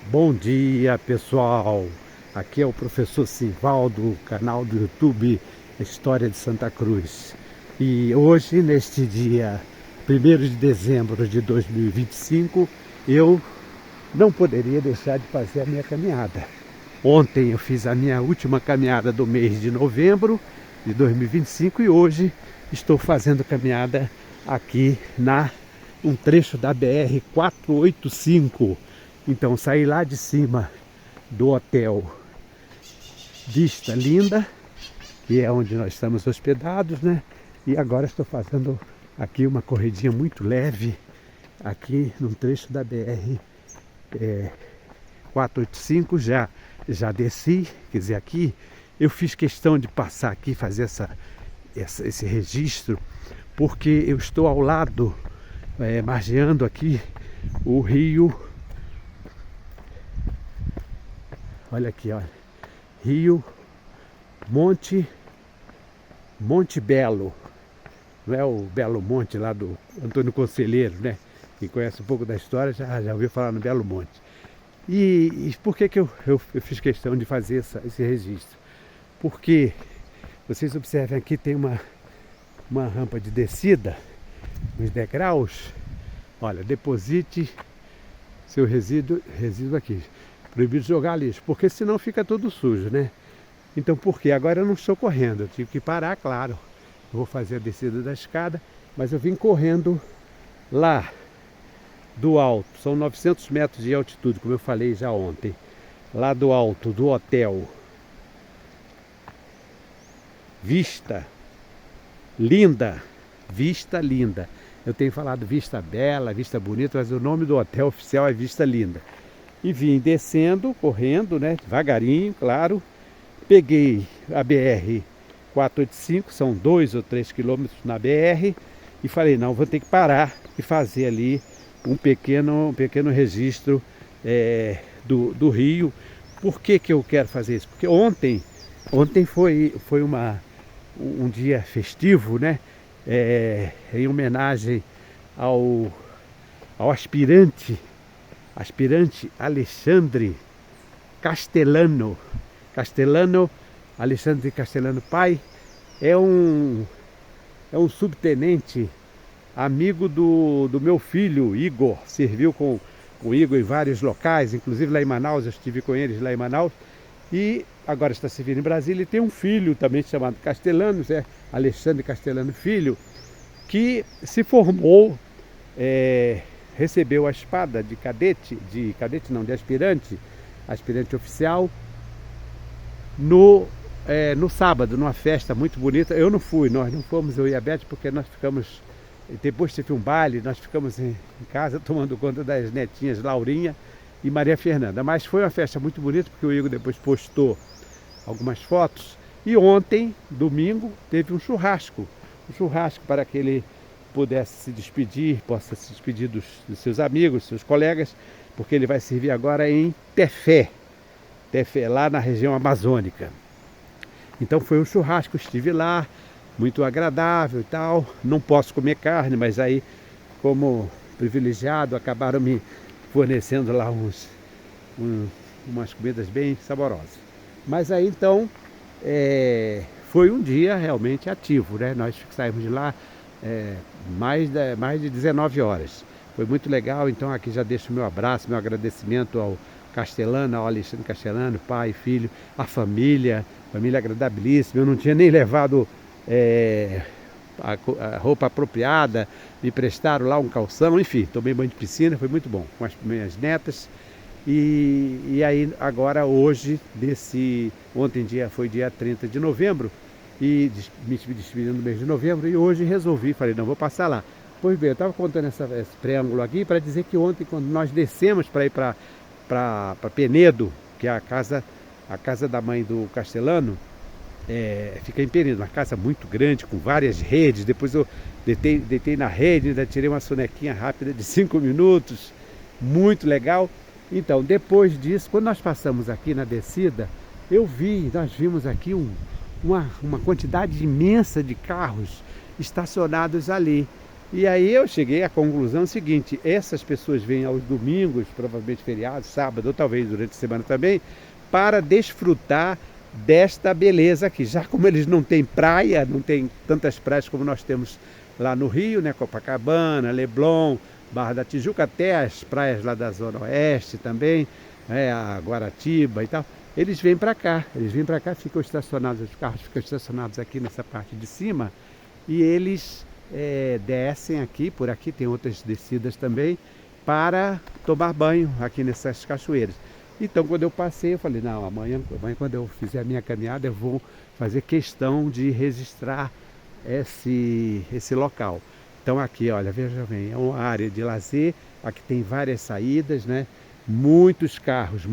Bom dia, pessoal. Aqui é o professor Sivaldo, canal do YouTube História de Santa Cruz. E hoje, neste dia 1º de dezembro de 2025, eu não poderia deixar de fazer a minha caminhada. Ontem eu fiz a minha última caminhada do mês de novembro de 2025 e hoje estou fazendo caminhada aqui um trecho da BR 485. Então saí lá de cima do hotel Vista Linda, que é onde nós estamos hospedados, né? E agora estou fazendo aqui uma corridinha muito leve, aqui num trecho da BR 485, já desci, quer dizer, aqui eu fiz questão de passar aqui, fazer esse registro, porque eu estou ao lado, margeando aqui o rio. Olha aqui, olha. Rio Monte Belo. Não é o Belo Monte lá do Antônio Conselheiro, né? Quem conhece um pouco da história já ouviu falar no Belo Monte. E por que eu fiz questão de fazer esse registro? Porque vocês observem aqui, tem uma rampa de descida, uns degraus. Olha, deposite seu resíduo aqui. Proibido jogar lixo, porque senão fica tudo sujo, né? Então por quê? Agora eu não estou correndo, eu tive que parar, claro. Eu vou fazer a descida da escada, mas eu vim correndo lá do alto. São 900 metros de altitude, como eu falei já ontem. Lá do alto do hotel Vista Linda. Vista Linda. Eu tenho falado Vista Bela, Vista Bonita, mas o nome do hotel oficial é Vista Linda. E vim descendo, correndo, né, devagarinho, claro. Peguei a BR 485, são 2 ou 3 quilômetros na BR, e falei, não, vou ter que parar e fazer ali um pequeno registro do rio. Por que eu quero fazer isso? Porque ontem foi um dia festivo, né, em homenagem ao aspirante Alexandre Castellano. Alexandre Castellano pai é um subtenente amigo do meu filho Igor. Serviu com o Igor em vários locais, inclusive lá em Manaus, eu estive com eles lá em Manaus. E agora está servindo em Brasília e tem um filho também chamado Castellano, Alexandre Castellano Filho, que se formou, recebeu a espada de aspirante oficial, no sábado, numa festa muito bonita. Eu não fui, nós não fomos, eu e a Beth, porque nós ficamos, depois teve um baile, nós ficamos em casa tomando conta das netinhas Laurinha e Maria Fernanda. Mas foi uma festa muito bonita, porque o Igor depois postou algumas fotos. E ontem, domingo, teve um churrasco para que ele pudesse se despedir, possa se despedir dos seus amigos, seus colegas, porque ele vai servir agora em Tefé, lá na região amazônica. Então foi um churrasco, estive lá, muito agradável e tal. Não posso comer carne, mas aí, como privilegiado, acabaram me fornecendo lá umas comidas bem saborosas. Mas aí então, foi um dia realmente ativo, né? Nós saímos de lá mais de 19 horas. Foi muito legal, então aqui já deixo meu abraço, meu agradecimento ao Castellano, ao Alexandre Castellano, pai, filho, a família agradabilíssima. Eu não tinha nem levado a roupa apropriada, me prestaram lá um calção, enfim, tomei banho de piscina, foi muito bom, com as minhas netas. E aí agora hoje, ontem foi dia 30 de novembro, e me despedindo do mês de novembro, e hoje resolvi, falei, não, vou passar lá. Pois bem, eu estava contando esse preâmbulo aqui para dizer que ontem, quando nós descemos para ir para Penedo, que é a casa da mãe do Castellano, fica em Penedo, uma casa muito grande, com várias redes. Depois eu deitei na rede, ainda tirei uma sonequinha rápida de 5 minutos, muito legal. Então, depois disso, quando nós passamos aqui na descida, nós vimos aqui uma quantidade imensa de carros estacionados ali. E aí eu cheguei à conclusão seguinte: essas pessoas vêm aos domingos, provavelmente feriados, sábado, ou talvez durante a semana também, para desfrutar desta beleza aqui. Já como eles não têm praia, não tem tantas praias como nós temos lá no Rio, né? Copacabana, Leblon, Barra da Tijuca, até as praias lá da Zona Oeste também, a Guaratiba e tal. Eles vêm para cá, ficam estacionados, os carros ficam estacionados aqui nessa parte de cima e eles descem aqui, por aqui tem outras descidas também, para tomar banho aqui nessas cachoeiras. Então quando eu passei, eu falei, não, amanhã quando eu fizer a minha caminhada, eu vou fazer questão de registrar esse local. Então aqui, olha, veja bem, é uma área de lazer, aqui tem várias saídas, né? Muitos carros.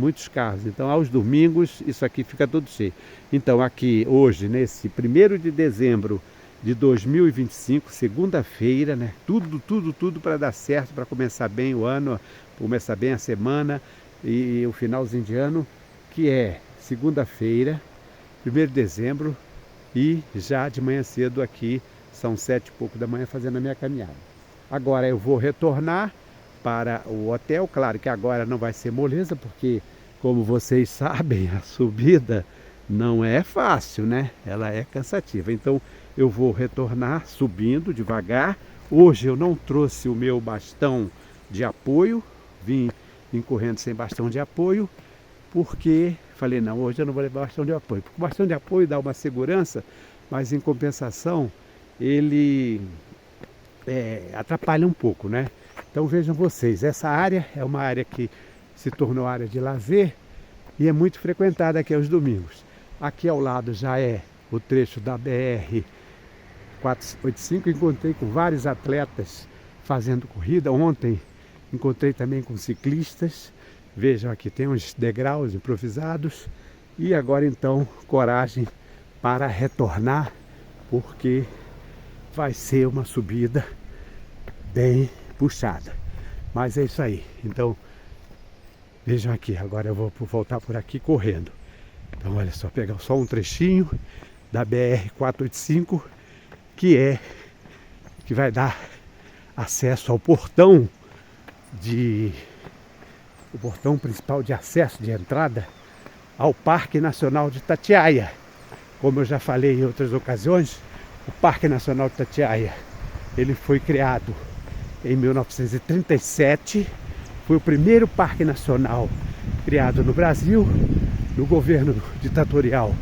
Então aos domingos isso aqui fica tudo cheio. Então aqui hoje, nesse 1º de dezembro de 2025, segunda-feira, né? Tudo para dar certo, para começar bem o ano, começar bem a semana e o finalzinho de ano, que é segunda-feira, 1º de dezembro, e já de manhã cedo aqui, são 7 e pouco da manhã, fazendo a minha caminhada. Agora eu vou retornar para o hotel, claro que agora não vai ser moleza, porque como vocês sabem, a subida não é fácil, né? Ela é cansativa, então eu vou retornar subindo devagar. Hoje eu não trouxe o meu bastão de apoio, vim correndo sem bastão de apoio, porque falei, não, hoje eu não vou levar bastão de apoio, porque o bastão de apoio dá uma segurança, mas em compensação ele atrapalha um pouco, né? Então vejam vocês, essa área é uma área que se tornou área de lazer e é muito frequentada aqui aos domingos. Aqui ao lado já é o trecho da BR-485, encontrei com vários atletas fazendo corrida. Ontem encontrei também com ciclistas. Vejam aqui, tem uns degraus improvisados. E agora então, coragem para retornar, porque vai ser uma subida bem puxada. Mas é isso aí. Então, vejam aqui, agora eu vou voltar por aqui correndo. Então, olha só, pegar só um trechinho da BR-485, que vai dar acesso ao portão o portão principal de acesso, de entrada ao Parque Nacional de Itatiaia. Como eu já falei em outras ocasiões, o Parque Nacional de Itatiaia, ele foi criado em 1937, foi o primeiro parque nacional criado no Brasil, no governo ditatorial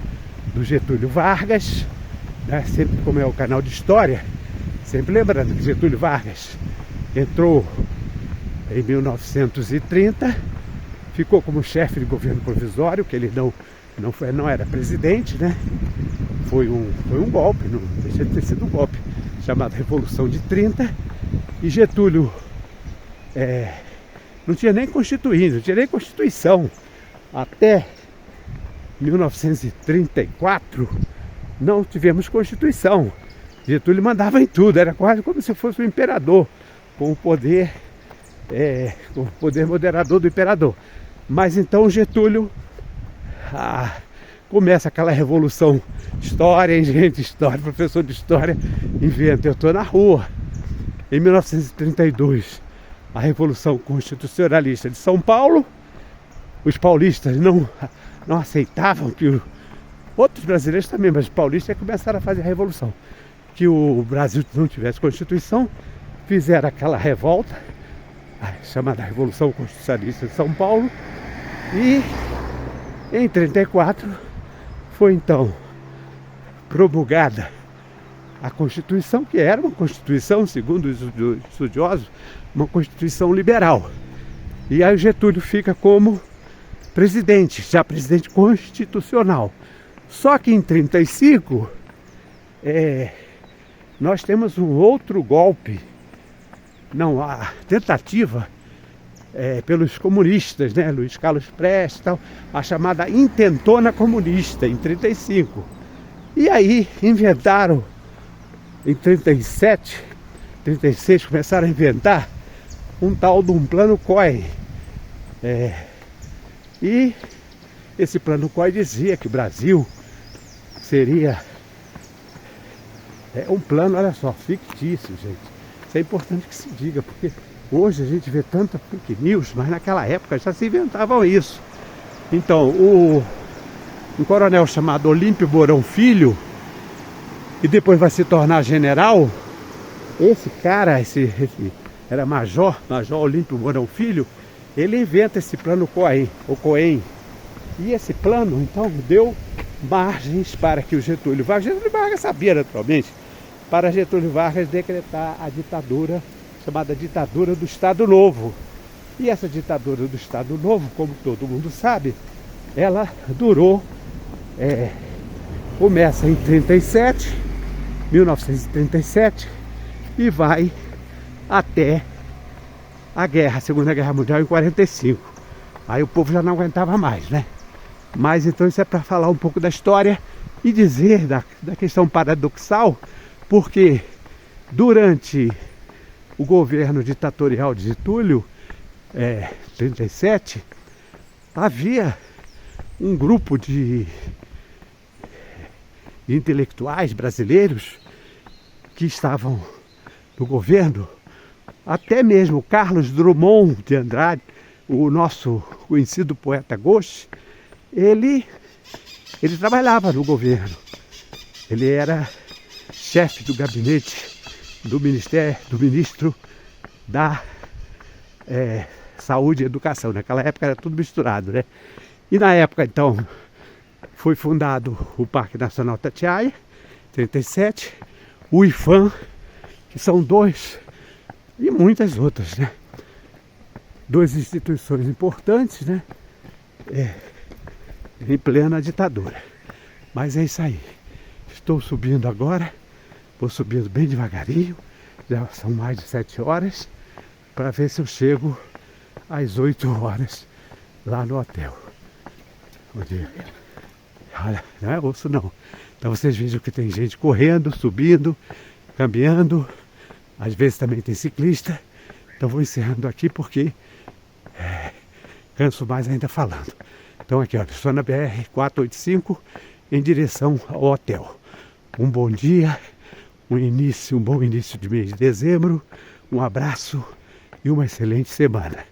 do Getúlio Vargas, né? Sempre, como é o canal de história, sempre lembrando que Getúlio Vargas entrou em 1930, ficou como chefe de governo provisório, que ele não era presidente, né? Foi um golpe, não deixa de ter sido um golpe, chamado Revolução de 30, e Getúlio não tinha nem constituído, não tinha nem Constituição. Até 1934 não tivemos Constituição. Getúlio mandava em tudo, era quase como se fosse um imperador, com o poder moderador do imperador. Mas então Getúlio começa aquela revolução. História, hein, gente? História, professor de história inventa. Eu estou na rua. Em 1932, a Revolução Constitucionalista de São Paulo. Os paulistas não aceitavam que outros brasileiros também, mas os paulistas começaram a fazer a revolução, que o Brasil não tivesse Constituição. Fizeram aquela revolta chamada Revolução Constitucionalista de São Paulo, e em 34 foi então promulgada a Constituição, que era uma Constituição, segundo os estudiosos, uma Constituição liberal. E aí o Getúlio fica como presidente, já presidente constitucional. Só que em 35 nós temos um outro golpe, não, a tentativa pelos comunistas, né? Luiz Carlos Prestes e tal, a chamada intentona comunista em 35. E aí inventaram, em 37, 36, começaram a inventar um tal de um plano COI. E esse plano COI dizia que o Brasil seria um plano, olha só, fictício, gente. Isso é importante que se diga, porque hoje a gente vê tanta fake news, mas naquela época já se inventavam isso. Então, um coronel chamado Olímpio Mourão Filho, e depois vai se tornar general, esse cara, era Major Olímpio Mourão Filho, ele inventa esse plano Cohen. E esse plano, então, deu margens para que o Getúlio Vargas sabia naturalmente, para Getúlio Vargas decretar a ditadura, chamada ditadura do Estado Novo. E essa ditadura do Estado Novo, como todo mundo sabe, ela durou, começa em 1937, e vai até a Segunda Guerra Mundial em 45. Aí o povo já não aguentava mais, né? Mas então isso é para falar um pouco da história e dizer da questão paradoxal, porque durante o governo ditatorial de Getúlio, 37, havia um grupo de intelectuais brasileiros que estavam no governo, até mesmo Carlos Drummond de Andrade, o nosso conhecido poeta Ghost, ele trabalhava no governo. Ele era chefe do gabinete do ministro da Saúde e Educação. Naquela época era tudo misturado, né? E na época, então, foi fundado o Parque Nacional Itatiaia, 37, o IPHAN, que são dois, e muitas outras, né? Duas instituições importantes, né? Em plena ditadura. Mas é isso aí. Estou subindo agora, vou subindo bem devagarinho, já são mais de 7 horas, para ver se eu chego às 8 horas lá no hotel. Olha, não é osso não. Então vocês vejam que tem gente correndo, subindo, caminhando, às vezes também tem ciclista. Então vou encerrando aqui porque canso mais ainda falando. Então aqui, olha, estou na BR 485 em direção ao hotel. Um bom dia, um bom início de mês de dezembro, um abraço e uma excelente semana.